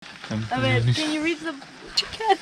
A ver, can you read the chicken?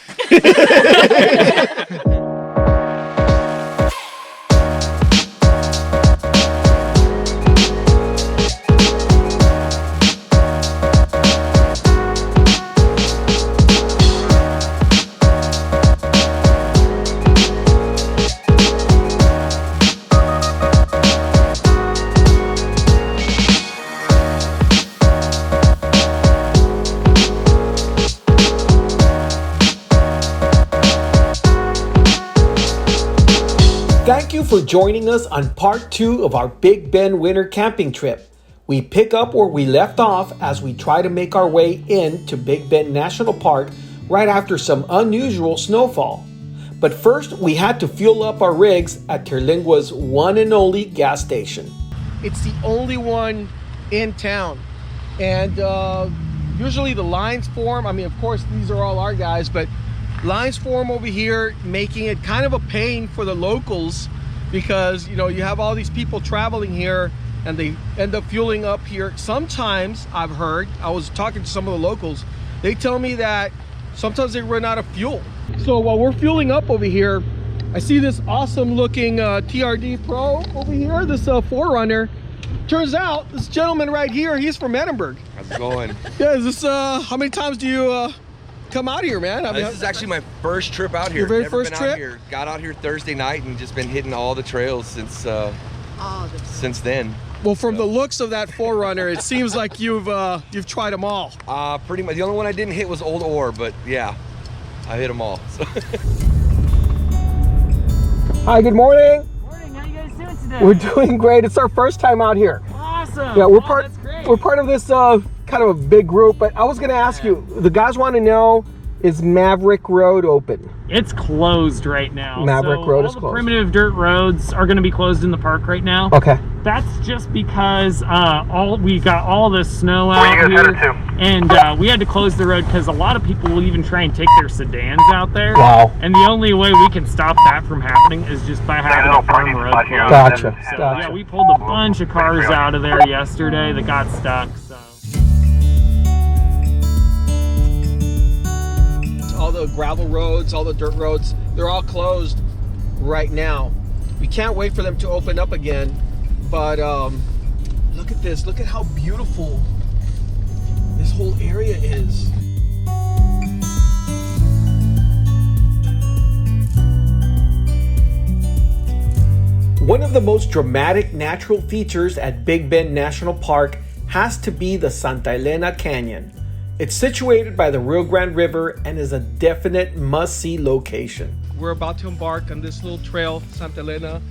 Thank you for joining us on part 2 of our Big Bend winter camping trip. We pick up where we left off as we try to make our way into Big Bend National Park right after some unusual snowfall. But first, we had to fuel up our rigs at Terlingua's one and only gas station. It's the only one in town, and usually the lines form. I mean, of course, these are all our guys, but lines form over here, making it kind of a pain for the locals because, you know, you have all these people traveling here and they end up fueling up here. Sometimes I've heard, I was talking to some of the locals, they tell me that sometimes they run out of fuel. So while we're fueling up over here, I see this awesome looking TRD Pro over here, this 4Runner. Turns out this gentleman right here, he's from Edinburgh. How's it going? Yeah, is this, how many times do you come out here, man? I mean, this is actually my first trip out here. Your very Never first been trip? out here. Got out here Thursday night and just been hitting all the trails since then. Well, from the looks of that 4Runner, it seems like you've tried them all. Pretty much. The only one I didn't hit was Old Ore, but yeah, I hit them all. So. Hi, good morning. Morning, how you guys doing today? We're doing great. It's our first time out here. Awesome. Yeah, That's great. we're part of this kind of a big group, but I was gonna ask you, the guys want to know, is Maverick Road open? It's closed right now. Maverick Road is all the closed. primitive dirt roads are going to be closed in the park right now. Okay. That's just because we got all this snow out here, and we had to close the road because a lot of people will even try and take their sedans out there. Wow. And the only way we can stop that from happening is just by having a firm road closed. Gotcha. So, Gotcha. yeah, we pulled a bunch of cars out of there yesterday that got stuck. So. All the gravel roads, all the dirt roads, they're all closed right now. We can't wait for them to open up again, but look at this. Look at how beautiful this whole area is. One of the most dramatic natural features at Big Bend National Park has to be the Santa Elena Canyon. It's situated by the Rio Grande River and is a definite must-see location. We're about to embark on this little trail, Santa Elena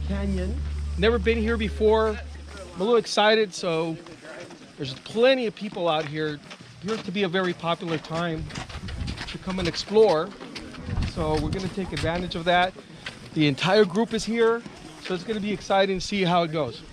Canyon. Never been here before. I'm a little excited, so there's plenty of people out here. Appears to be a very popular time to come and explore. So we're gonna take advantage of that. The entire group is here, so it's gonna be exciting to see how it goes.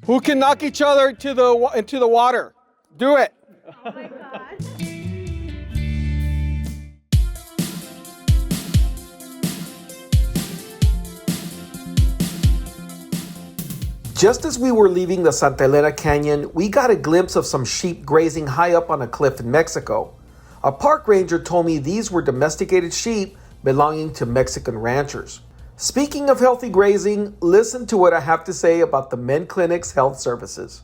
Who can knock each other into the water? Do it. Oh my gosh. Just as we were leaving the Santa Elena Canyon, we got a glimpse of some sheep grazing high up on a cliff in Mexico. A park ranger told me these were domesticated sheep belonging to Mexican ranchers. Speaking of healthy grazing, listen to what I have to say about the Men Clinic's health services.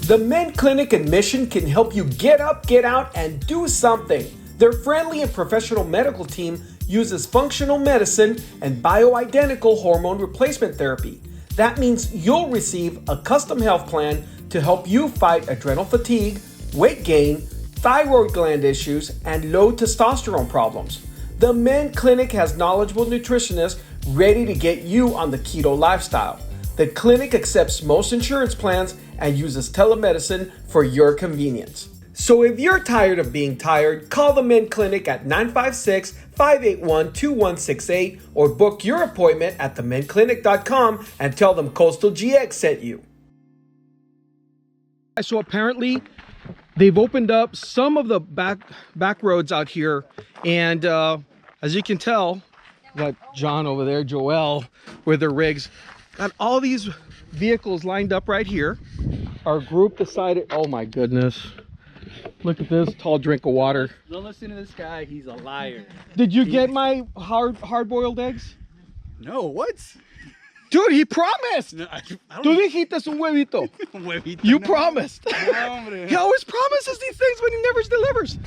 The Men Clinic and Mission can help you get up, get out, and do something. Their friendly and professional medical team uses functional medicine and bioidentical hormone replacement therapy. That means you'll receive a custom health plan to help you fight adrenal fatigue, weight gain, thyroid gland issues, and low testosterone problems. The Men Clinic has knowledgeable nutritionists ready to get you on the keto lifestyle. The clinic accepts most insurance plans and uses telemedicine for your convenience. So if you're tired of being tired, call the Men Clinic at 956-581-2168 or book your appointment at themenclinic.com and tell them Coastal GX sent you. So apparently they've opened up some of the back roads out here, and as you can tell, got John over there, Joel, with their rigs, got all these vehicles lined up right here. Our group decided, oh my goodness, look at this tall drink of water. Don't listen to this guy, he's a liar. Did you get my hard-boiled eggs? No, what? Dude, he promised. No, I Tú don't dijiste un huevito. Huevito, You no. promised. No, hombre. He always promises these things when he never delivers.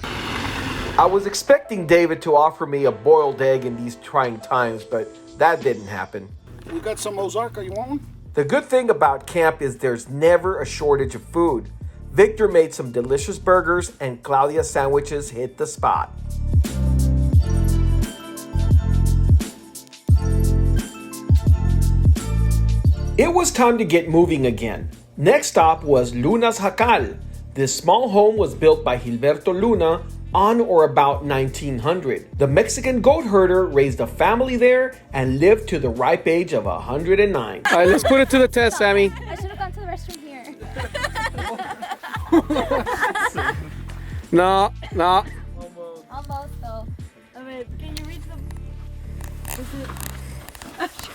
I was expecting David to offer me a boiled egg in these trying times, but that didn't happen. We got some Ozarka, you want one? The good thing about camp is there's never a shortage of food. Victor made some delicious burgers and Claudia's sandwiches hit the spot. It was time to get moving again. Next stop was Luna's Jacal. This small home was built by Gilberto Luna on or about 1900. The Mexican goat herder raised a family there and lived to the ripe age of 109. All right, let's put it to the test, Sammy. I should have gone to the restroom here. No. Almost though. I mean, can you reach the... Is it... Oh, shit.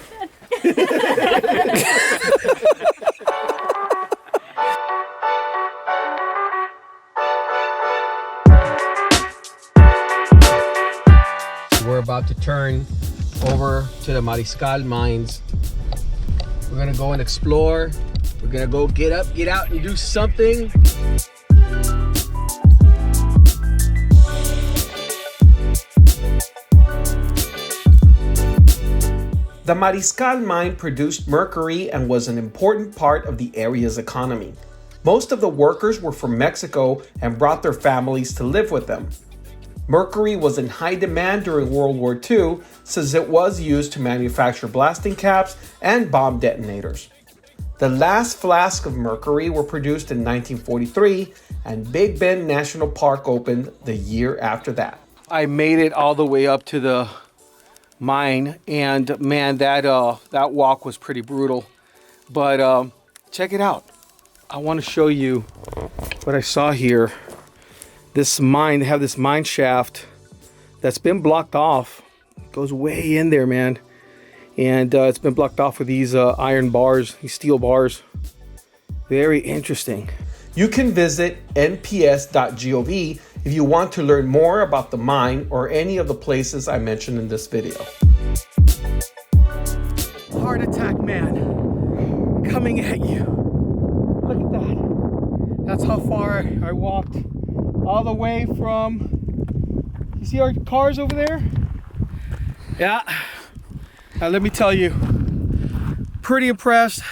We're about to turn over to the Mariscal mines. We're gonna go and explore. We're gonna go get up, get out, and do something. The Mariscal mine produced mercury and was an important part of the area's economy. Most of the workers were from Mexico and brought their families to live with them. Mercury was in high demand during World War II since it was used to manufacture blasting caps and bomb detonators. The last flasks of mercury were produced in 1943, and Big Bend National Park opened the year after that. I made it all the way up to the mine, and man, that walk was pretty brutal. But check it out. I want to show you what I saw here. This mine, they have this mine shaft that's been blocked off. It goes way in there, man. And it's been blocked off with these iron bars, these steel bars. Very interesting. You can visit nps.gov if you want to learn more about the mine or any of the places I mentioned in this video. Heart attack, man, coming at you. Look at that. That's how far I walked. All the way from, you see our cars over there? Yeah. Now let me tell you, pretty impressed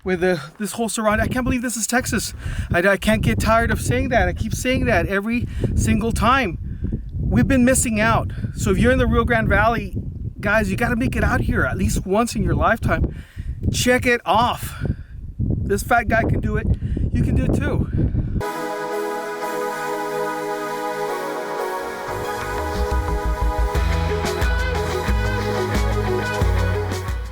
with this whole surrounding. I can't believe this is Texas. I can't get tired of saying that. I keep saying that every single time. We've been missing out. So if you're in the Rio Grande Valley, guys, you got to make it out here at least once in your lifetime. Check it off. This fat guy can do it. You can do it too.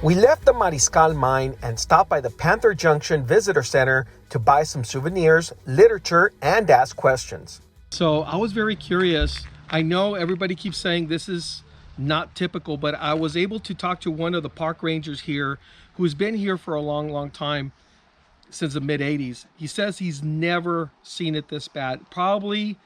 We left the Mariscal mine and stopped by the Panther Junction Visitor Center to buy some souvenirs, literature, and ask questions. So I was very curious. I know everybody keeps saying this is not typical, but I was able to talk to one of the park rangers here who's been here for a long time, since the mid 80s. He says he's never seen it this bad. Probably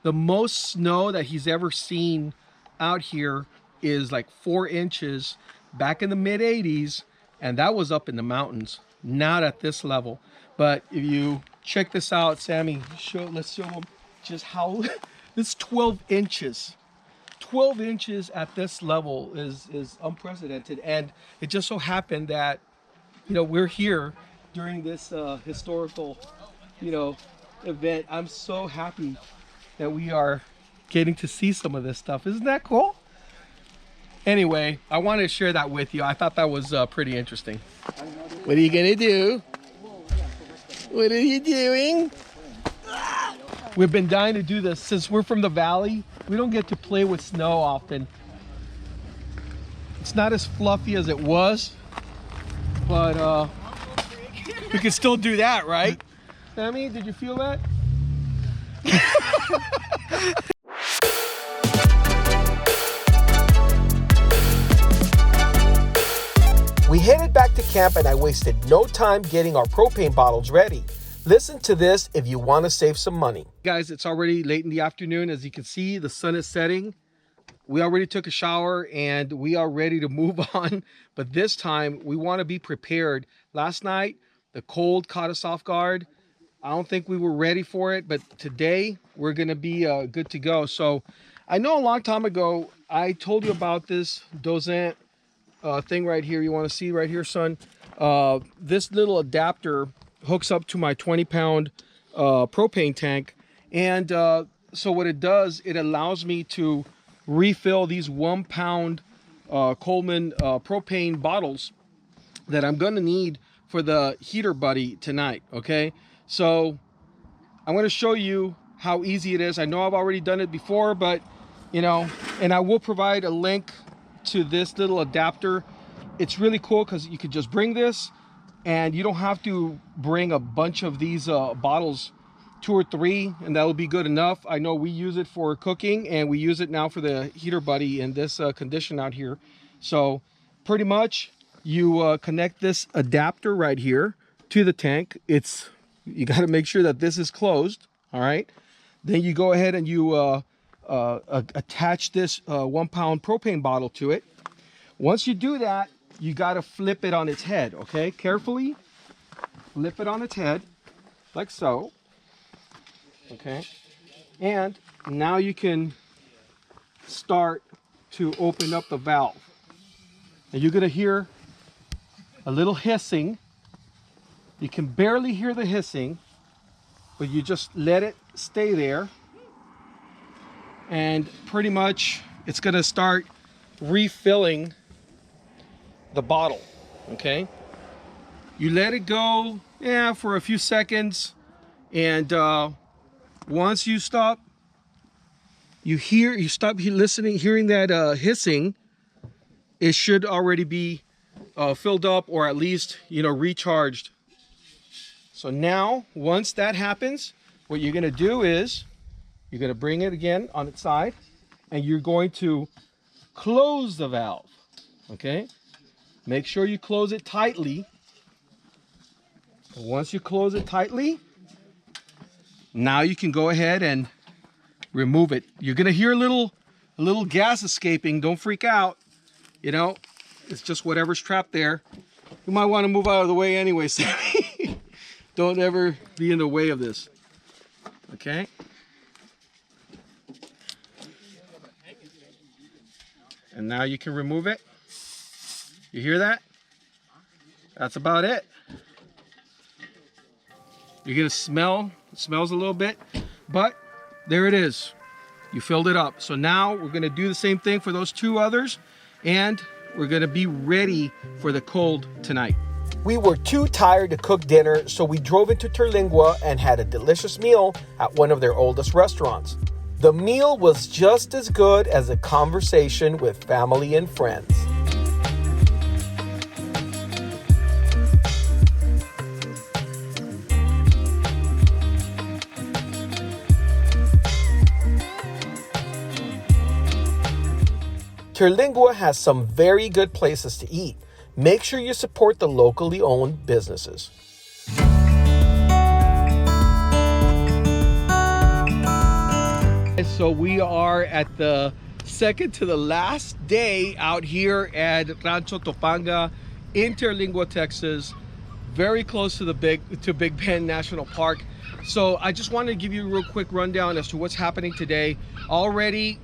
the most snow that he's ever seen out here is like 4 inches back in the mid 80s, and that was up in the mountains, not at this level. But if you check this out, Sammy, let's show them just how this 12 inches. 12 inches at this level is unprecedented, and it just so happened that, you know, we're here during this historical, you know, event. I'm so happy that we are getting to see some of this stuff. Isn't that cool? Anyway, I wanted to share that with you. I thought that was pretty interesting. What are you gonna do? What are you doing? We've been dying to do this. Since we're from the valley, we don't get to play with snow often. It's not as fluffy as it was, but we can still do that, right? Sammy, did you feel that? We headed back to camp and I wasted no time getting our propane bottles ready. Listen to this if you want to save some money. Guys, it's already late in the afternoon. As you can see, the sun is setting. We already took a shower and we are ready to move on. But this time we want to be prepared. Last night, the cold caught us off guard. I don't think we were ready for it, but today we're going to be good to go. So I know a long time ago, I told you about this Dozyant thing right here. You want to see right here, son? This little adapter hooks up to my 20-pound propane tank. And so what it does, it allows me to refill these 1-pound Coleman propane bottles that I'm going to need for the heater buddy tonight, okay? So I'm going to show you how easy it is. I know I've already done it before, but you know, and I will provide a link to this little adapter. It's really cool because you could just bring this and you don't have to bring a bunch of these bottles, 2 or 3, and that'll be good enough. I know we use it for cooking and we use it now for the heater buddy in this condition out here. So pretty much you connect this adapter right here to the tank. You got to make sure that this is closed. All right. Then you go ahead and you attach this 1-pound propane bottle to it. Once you do that, you got to flip it on its head. Okay. Carefully flip it on its head like so. Okay. And now you can start to open up the valve. And you're going to hear a little hissing. You can barely hear the hissing, but you just let it stay there. And pretty much it's going to start refilling the bottle, okay? You let it go, for a few seconds. And once you stop, hearing that hissing, it should already be filled up, or at least, recharged. So now, once that happens, what you're going to do is you're going to bring it again on its side and you're going to close the valve. Okay? Make sure you close it tightly. And once you close it tightly, now you can go ahead and remove it. You're going to hear a little gas escaping. Don't freak out. It's just whatever's trapped there. You might want to move out of the way anyway, Sammy. Don't ever be in the way of this. Okay? And now you can remove it. You hear that? That's about it. You're gonna smell, it smells a little bit, but there it is. You filled it up. So now we're gonna do the same thing for those 2 others, and we're gonna be ready for the cold tonight. We were too tired to cook dinner, so we drove into Terlingua and had a delicious meal at one of their oldest restaurants. The meal was just as good as a conversation with family and friends. Terlingua has some very good places to eat. Make sure you support the locally owned businesses. So we are at the second to the last day out here at Rancho Topanga in Terlingua, Texas, very close to Big Bend National Park. So I just wanted to give you a real quick rundown as to what's happening today. Already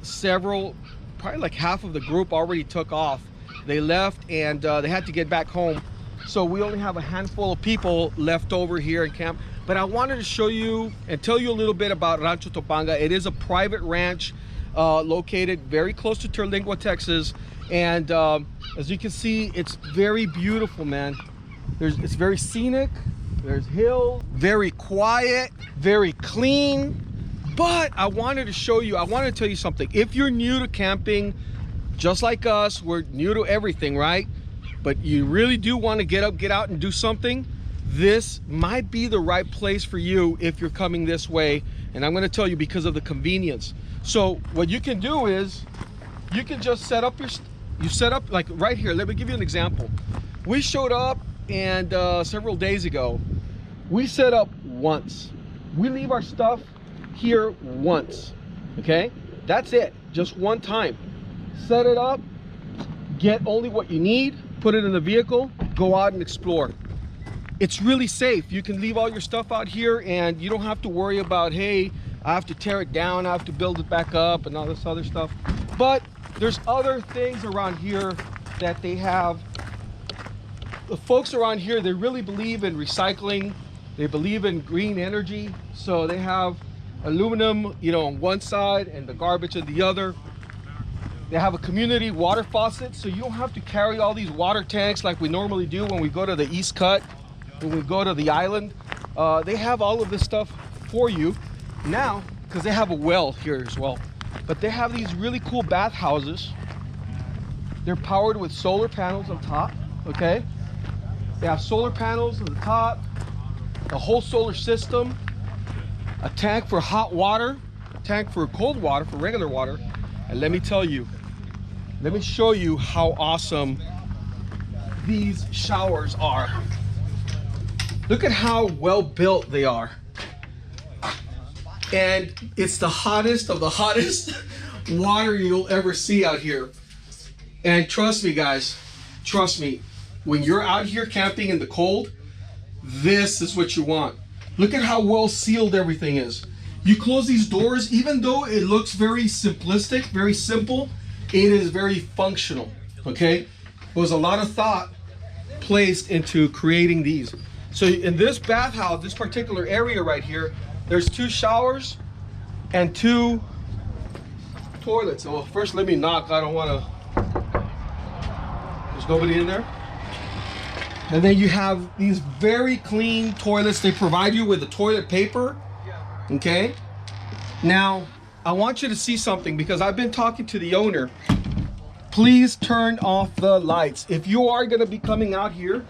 probably like half of the group already took off. They left and they had to get back home. So we only have a handful of people left over here in camp. But I wanted to show you and tell you a little bit about Rancho Topanga. It is a private ranch located very close to Terlingua, Texas. And as you can see, it's very beautiful, man. It's very scenic. There's hills, very quiet, very clean, But I wanted to show you, I wanted to tell you something. If you're new to camping, just like us, we're new to everything, right? But you really do want to get up, get out and do something, this might be the right place for you if you're coming this way. And I'm going to tell you because of the convenience. So what you can do is you can just set up you set up like right here. Let me give you an example. We showed up and several days ago, we set up once. We leave our stuff here once, okay? That's it, just one time. Set it up, get only what you need, put it in the vehicle, go out and explore. It's really safe. You can leave all your stuff out here and you don't have to worry about, hey, I have to tear it down, I have to build it back up and all this other stuff. But there's other things around here that they have. The folks around here, they really believe in recycling. They believe in green energy. So they have aluminum, you know, on one side and the garbage on the other. They have a community water faucet, so you don't have to carry all these water tanks like we normally do when we go to the East Cut, when we go to the island. They have all of this stuff for you now because they have a well here as well. But they have these really cool bathhouses. They're powered with solar panels on top, okay? They have solar panels on the top, a whole solar system, a tank for hot water, a tank for cold water, for regular water. And let me tell you, let me show you how awesome these showers are. Look at how well built they are. And it's the hottest of the hottest water you'll ever see out here. And trust me guys, trust me, when you're out here camping in the cold, this is what you want. Look at how well sealed everything is. You close these doors, even though it looks very simplistic, very simple, it is very functional, okay? There was a lot of thought placed into creating these. So in this bathhouse, this particular area right here, there's 2 showers and 2 toilets. So first let me knock, I don't wanna, there's nobody in there. And then you have these very clean toilets. They provide you with the toilet paper, okay? Now, I want you to see something because I've been talking to the owner. Please turn off the lights. If you are gonna be coming out here,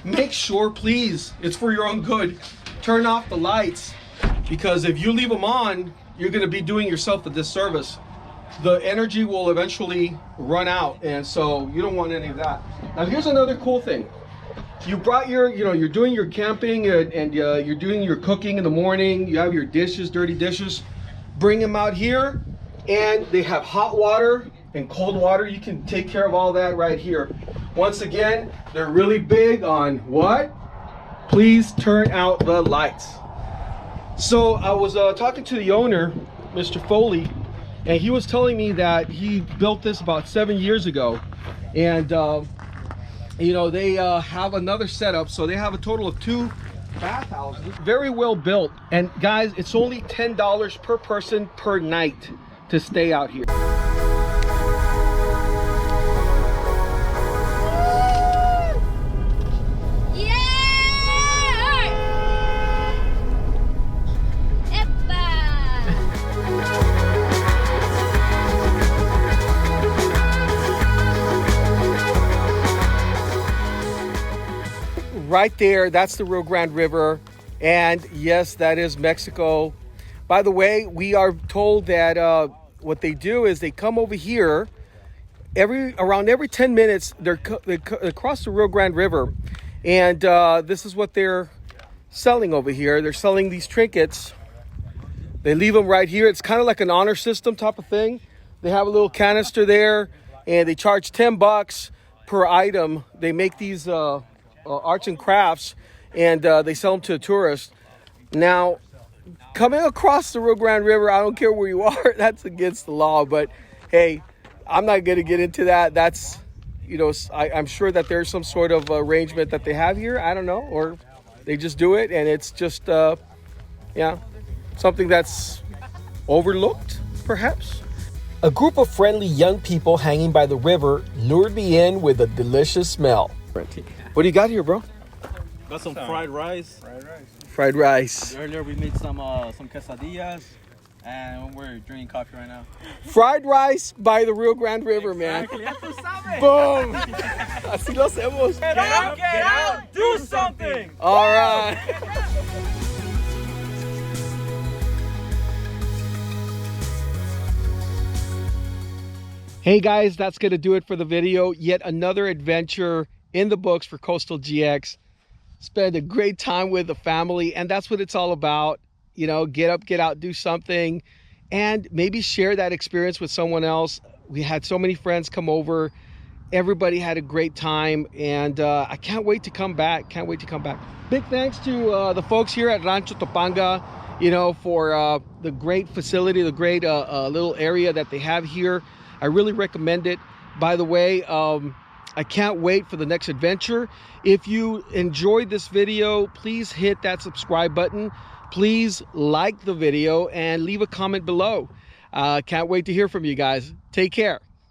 make sure, please, it's for your own good, turn off the lights because if you leave them on, you're gonna be doing yourself a disservice. The energy will eventually run out and so you don't want any of that. Now here's another cool thing. You brought your, you know, you're doing your camping and you're doing your cooking in the morning. You have your dishes, dirty dishes. Bring them out here and they have hot water and cold water. You can take care of all that right here. Once again, they're really big on what? Please turn out the lights. So I was talking to the owner, Mr. Foley, and he was telling me that he built this about 7 years ago. And you know, they have another setup, so they have a total of 2 bathhouses. Very well built. And guys, it's only $10 per person per night to stay out here. Right there, that's the Rio Grande River, and yes, that is Mexico. By the way, we are told that what they do is they come over here around every 10 minutes. They cross the Rio Grande River, and this is what they're selling over here. They're selling these trinkets. They leave them right here. It's kind of like an honor system type of thing. They have a little canister there, and they charge $10 per item. They make these arts and crafts, and they sell them to tourists. Now, coming across the Rio Grande River, I don't care where you are, that's against the law, but hey, I'm not going to get into that. That's, you know, I'm sure that there's some sort of arrangement that they have here. I don't know, or they just do it, and it's just, yeah, something that's overlooked, perhaps. A group of friendly young people hanging by the river lured me in with a delicious smell. What do you got here, bro? Got some fried rice. Fried rice. Earlier we made some quesadillas. And we're drinking coffee right now. Fried rice by the Rio Grande River, man. Boom! Así lo hacemos. Get out, do something! All right. Hey guys, that's going to do it for the video. Yet another adventure in the books for Coastal GX. Spend a great time with the family, and that's what it's all about. You know, get up, get out, do something, and maybe share that experience with someone else. We had so many friends come over. Everybody had a great time, and I can't wait to come back. Can't wait to come back. Big thanks to the folks here at Rancho Topanga, you know, for the great facility, the great little area that they have here. I really recommend it. By the way, I can't wait for the next adventure. If you enjoyed this video, please hit that subscribe button. Please like the video and leave a comment below. Can't wait to hear from you guys. Take care.